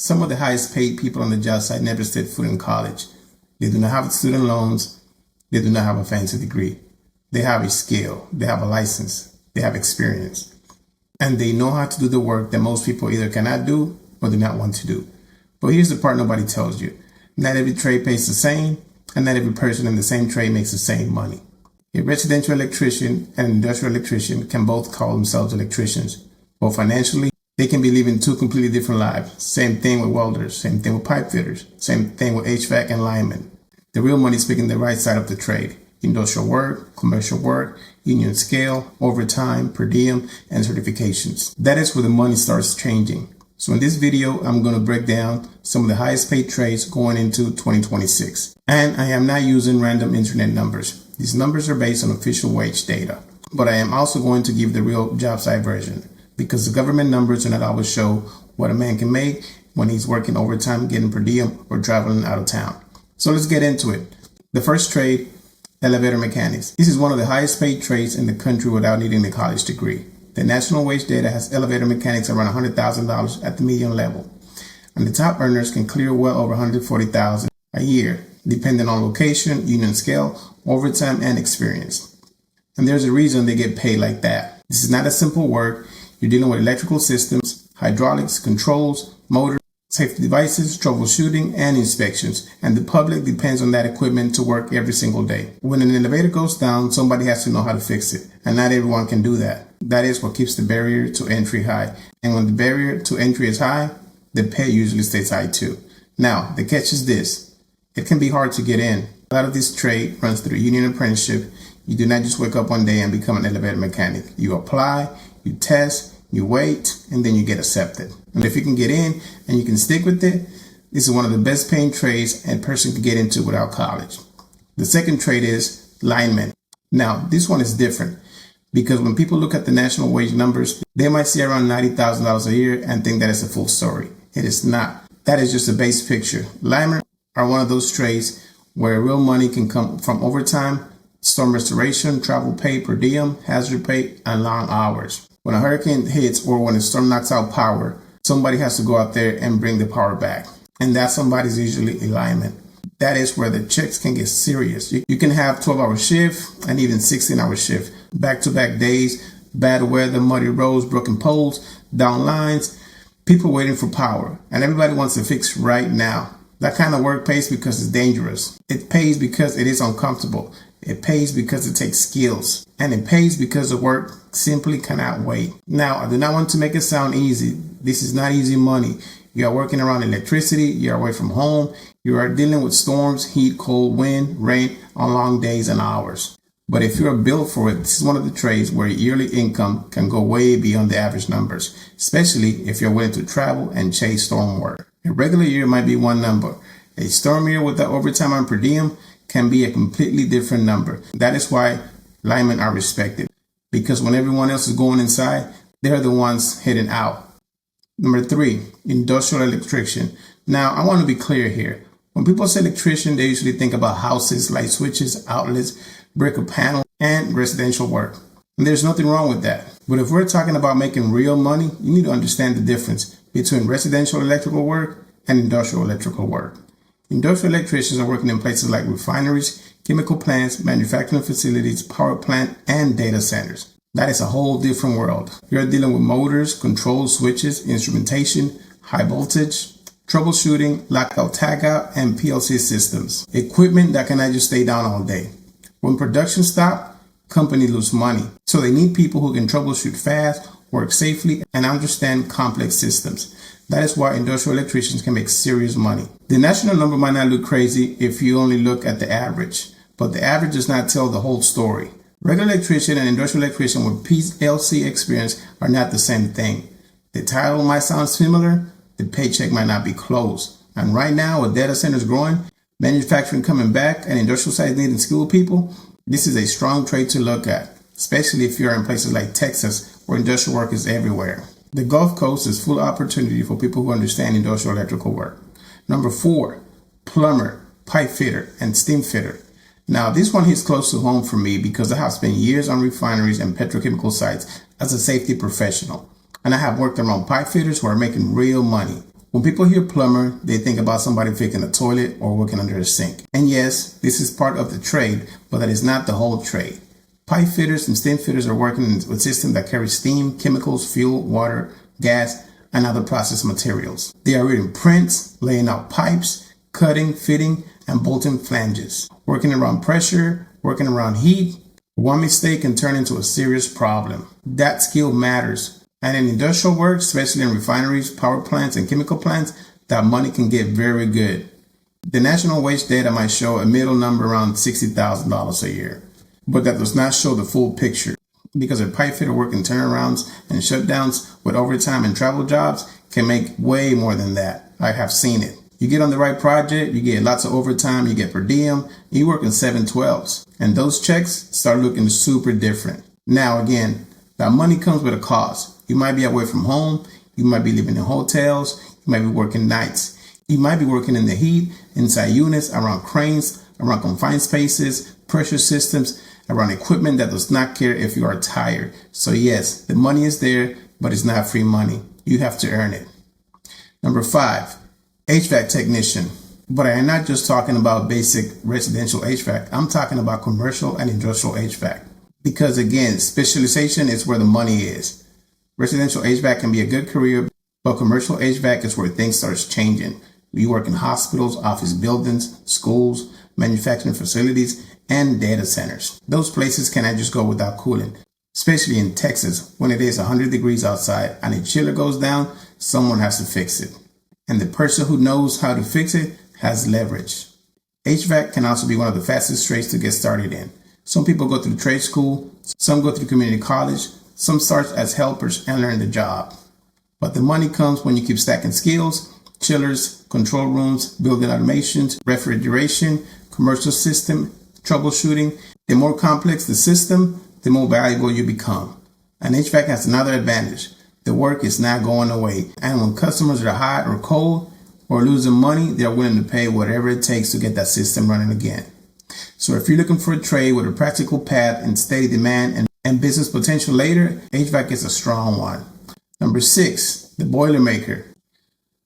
Some of the highest paid people on the job site never set foot in college. They do not have student loans. They do not have a fancy degree. They have a skill. They have a license. They have experience. And they know how to do the work that most people either cannot do or do not want to do. But here's the part nobody tells you. Not every trade pays the same, and not every person in the same trade makes the same money. A residential electrician and an industrial electrician can both call themselves electricians, but financially, they can be living two completely different lives. Same thing with welders, same thing with pipe fitters, same thing with HVAC and linemen. The real money is picking the right side of the trade. Industrial work, commercial work, union scale, overtime, per diem, and certifications. That is where the money starts changing. So in this video, I'm going to break down some of the highest paid trades going into 2026. And I am not using random internet numbers. These numbers are based on official wage data. But I am also going to give the real job site version, because the government numbers do not always show what a man can make when he's working overtime, getting per diem, or traveling out of town. So let's get into it. The first trade, elevator mechanics. This is one of the highest paid trades in the country without needing a college degree. The national wage data has elevator mechanics around $100,000 at the median level. And the top earners can clear well over $140,000 a year, depending on location, union scale, overtime, and experience. And there's a reason they get paid like that. This is not a simple work. You're dealing with electrical systems, hydraulics, controls, motors, safety devices, troubleshooting, and inspections. And the public depends on that equipment to work every single day. When an elevator goes down, somebody has to know how to fix it. And not everyone can do that. That is what keeps the barrier to entry high. And when the barrier to entry is high, the pay usually stays high too. Now, the catch is this. It can be hard to get in. A lot of this trade runs through a union apprenticeship. You do not just wake up one day and become an elevator mechanic. You apply, you test, you wait, and then you get accepted. And if you can get in and you can stick with it, this is one of the best paying trades a person can get into without college. The second trade is lineman. Now, this one is different because when people look at the national wage numbers, they might see around $90,000 a year and think that is a full story. It is not. That is just a base picture. Linemen are one of those trades where real money can come from overtime, storm restoration, travel pay, per diem, hazard pay, and long hours. When a hurricane hits or when a storm knocks out power, somebody has to go out there and bring the power back. And that somebody is usually a lineman. That is where the checks can get serious. You can have 12-hour shift and even 16-hour shift. Back-to-back days, bad weather, muddy roads, broken poles, down lines, people waiting for power. And everybody wants to fix right now. That kind of work pays because it's dangerous. It pays because it is uncomfortable. It pays because it takes skills. And it pays because the work simply cannot wait. Now, I do not want to make it sound easy. This is not easy money. You are working around electricity. You are away from home. You are dealing with storms, heat, cold, wind, rain on long days and hours. But if you are built for it, this is one of the trades where your yearly income can go way beyond the average numbers, especially if you're willing to travel and chase storm work. A regular year might be one number. A storm year without overtime and per diem can be a completely different number. That is why linemen are respected, because when everyone else is going inside, they're the ones heading out. Number 3, industrial electrician. Now, I want to be clear here. When people say electrician, they usually think about houses, light switches, outlets, brick or panel, and residential work. And there's nothing wrong with that. But if we're talking about making real money, you need to understand the difference between residential electrical work and industrial electrical work. Industrial electricians are working in places like refineries, chemical plants, manufacturing facilities, power plant, and data centers. That is a whole different world. You're dealing with motors, controls, switches, instrumentation, high voltage, troubleshooting, lockout, tagout, and PLC systems. Equipment that cannot just stay down all day. When production stops, companies lose money. So they need people who can troubleshoot fast, work safely, and understand complex systems. That is why industrial electricians can make serious money. The national number might not look crazy if you only look at the average, but the average does not tell the whole story. Regular electrician and industrial electrician with PLC experience are not the same thing. The title might sound similar, the paycheck might not be close. And right now, with data centers growing, manufacturing coming back, and industrial sites needing skilled people, this is a strong trade to look at, especially if you're in places like Texas, where industrial work is everywhere. The Gulf Coast is full of opportunity for people who understand industrial electrical work. Number 4, plumber, pipe fitter, and steam fitter. Now, this one hits close to home for me because I have spent years on refineries and petrochemical sites as a safety professional. And I have worked around pipe fitters who are making real money. When people hear plumber, they think about somebody fixing a toilet or working under a sink. And yes, this is part of the trade, but that is not the whole trade. Pipe fitters and steam fitters are working with systems that carry steam, chemicals, fuel, water, gas, and other processed materials. They are reading prints, laying out pipes, cutting, fitting, and bolting flanges, working around pressure, working around heat. One mistake can turn into a serious problem. That skill matters. And in industrial work, especially in refineries, power plants, and chemical plants, that money can get very good. The national wage data might show a middle number around $60,000 a year, but that does not show the full picture, because a pipe fitter working turnarounds and shutdowns with overtime and travel jobs can make way more than that. I have seen it. You get on the right project, you get lots of overtime, you get per diem, you work in 7/12s, and those checks start looking super different. Now again, that money comes with a cost. You might be away from home, you might be living in hotels, you might be working nights, you might be working in the heat, inside units, around cranes, around confined spaces, pressure systems, around equipment that does not care if you are tired. So yes, the money is there, but it's not free money. You have to earn it. Number 5, HVAC technician. But I am not just talking about basic residential HVAC. I'm talking about commercial and industrial HVAC. Because again, specialization is where the money is. Residential HVAC can be a good career, but commercial HVAC is where things start changing. You work in hospitals, office buildings, schools, manufacturing facilities, and data centers. Those places cannot just go without cooling, especially in Texas when it is 100 degrees outside and a chiller goes down, someone has to fix it. And the person who knows how to fix it has leverage. HVAC can also be one of the fastest trades to get started in. Some people go through trade school, some go through community college, some start as helpers and learn the job. But the money comes when you keep stacking skills: chillers, control rooms, building automations, refrigeration, commercial system, troubleshooting. The more complex the system, the more valuable you become. And HVAC has another advantage. The work is not going away. And when customers are hot or cold or losing money, they're willing to pay whatever it takes to get that system running again. So if you're looking for a trade with a practical path and steady demand and business potential later, HVAC is a strong one. Number 6, the Boilermaker.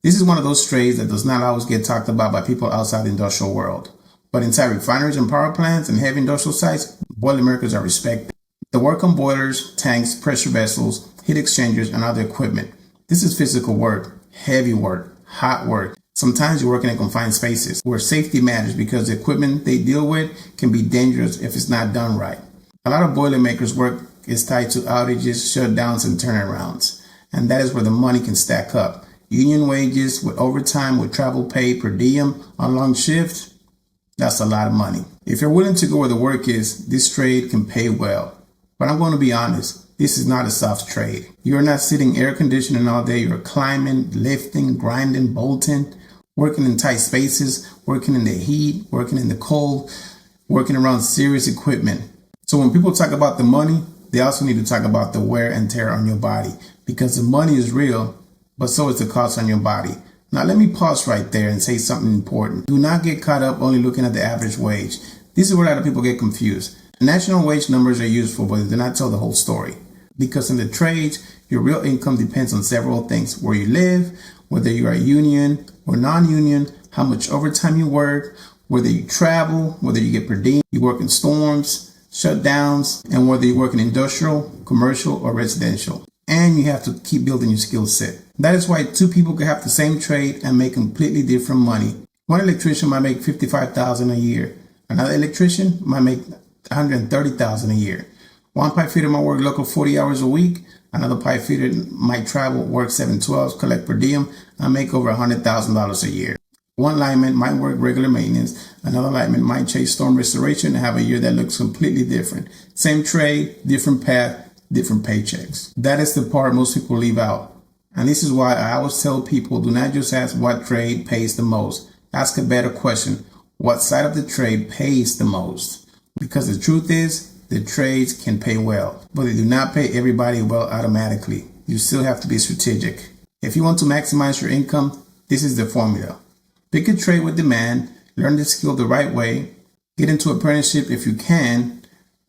This is one of those trades that does not always get talked about by people outside the industrial world. But inside refineries and power plants and heavy industrial sites, Boilermakers are respected. They work on boilers, tanks, pressure vessels, heat exchangers, and other equipment. This is physical work, heavy work, hot work. Sometimes you're working in confined spaces where safety matters because the equipment they deal with can be dangerous if it's not done right. A lot of Boilermakers work is tied to outages, shutdowns, and turnarounds. And that is where the money can stack up. Union wages with overtime, with travel pay, per diem, on long shift, that's a lot of money. If you're willing to go where the work is, this trade can pay well. But I'm going to be honest, this is not a soft trade. You're not sitting air conditioning all day. You're climbing, lifting, grinding, bolting, working in tight spaces, working in the heat, working in the cold, working around serious equipment. So when people talk about the money, they also need to talk about the wear and tear on your body, because the money is real, but so is the cost on your body. Now let me pause right there and say something important. Do not get caught up only looking at the average wage. This is where a lot of people get confused. National wage numbers are useful, but they do not tell the whole story. Because in the trades, your real income depends on several things: where you live, whether you are union or non-union, how much overtime you work, whether you travel, whether you get per diem, you work in storms, shutdowns, and whether you work in industrial, commercial, or residential. And you have to keep building your skill set. That is why two people can have the same trade and make completely different money. One electrician might make $55,000 a year. Another electrician might make $130,000 a year. One pipe fitter might work local 40 hours a week. Another pipe fitter might travel, work 7/12s, collect per diem, and make over $100,000 a year. One lineman might work regular maintenance. Another lineman might chase storm restoration and have a year that looks completely different. Same trade, different path, different paychecks. That is the part most people leave out. And this is why I always tell people, do not just ask what trade pays the most. Ask a better question. What side of the trade pays the most? Because the truth is, the trades can pay well, but they do not pay everybody well automatically. You still have to be strategic. If you want to maximize your income, this is the formula. Pick a trade with demand, learn the skill the right way, get into apprenticeship if you can,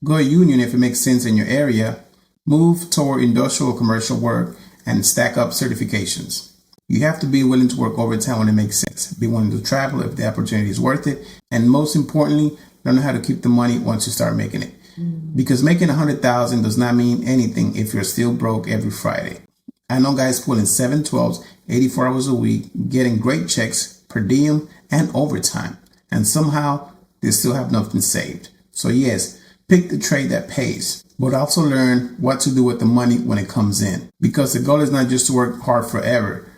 go a union if it makes sense in your area, move toward industrial or commercial work, and stack up certifications. You have to be willing to work overtime when it makes sense. Be willing to travel if the opportunity is worth it. And most importantly, learn how to keep the money once you start making it. Because making $100,000 does not mean anything if you're still broke every Friday. I know guys pulling 712s, 84 hours a week, getting great checks per diem and overtime. And somehow they still have nothing saved. So yes, pick the trade that pays, but also learn what to do with the money when it comes in. Because the goal is not just to work hard forever.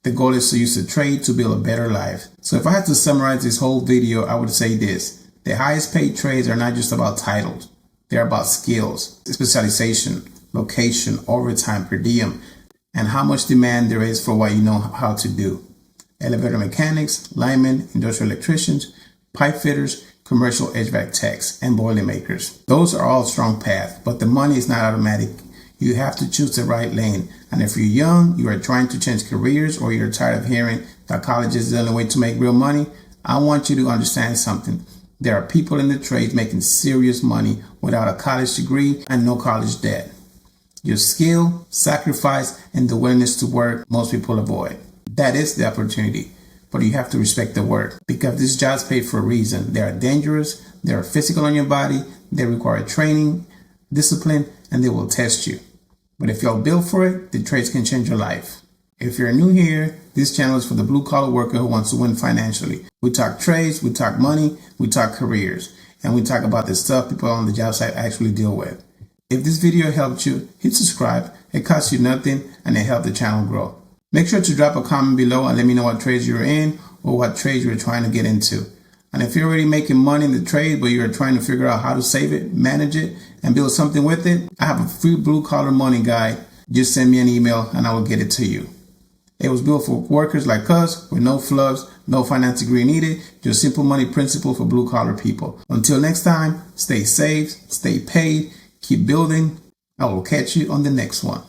The goal is to use the trade to build a better life. So if I had to summarize this whole video, I would say this. The highest paid trades are not just about titles. They're about skills, specialization, location, overtime, per diem, and how much demand there is for what you know how to do. Elevator mechanics, linemen, industrial electricians, pipe fitters, commercial HVAC techs, and Boilermakers. Those are all strong paths, but the money is not automatic. You have to choose the right lane. And if you're young, you are trying to change careers, or you're tired of hearing that college is the only way to make real money, I want you to understand something. There are people in the trades making serious money without a college degree and no college debt. Your skill, sacrifice, and the willingness to work, most people avoid. That is the opportunity, but you have to respect the work, because these jobs pay for a reason. They are dangerous, they are physical on your body, they require training, discipline, and they will test you. But if you're built for it, the trades can change your life. If you're new here, this channel is for the blue-collar worker who wants to win financially. We talk trades, we talk money, we talk careers, and we talk about the stuff people on the job site actually deal with. If this video helped you, hit subscribe. It costs you nothing, and it helps the channel grow. Make sure to drop a comment below and let me know what trades you're in or what trades you're trying to get into. And if you're already making money in the trade, but you're trying to figure out how to save it, manage it, and build something with it, I have a free blue-collar money guide. Just send me an email and I will get it to you. It was built for workers like us with no flubs, no finance degree needed, just simple money principle for blue-collar people. Until next time, stay safe, stay paid, keep building. I will catch you on the next one.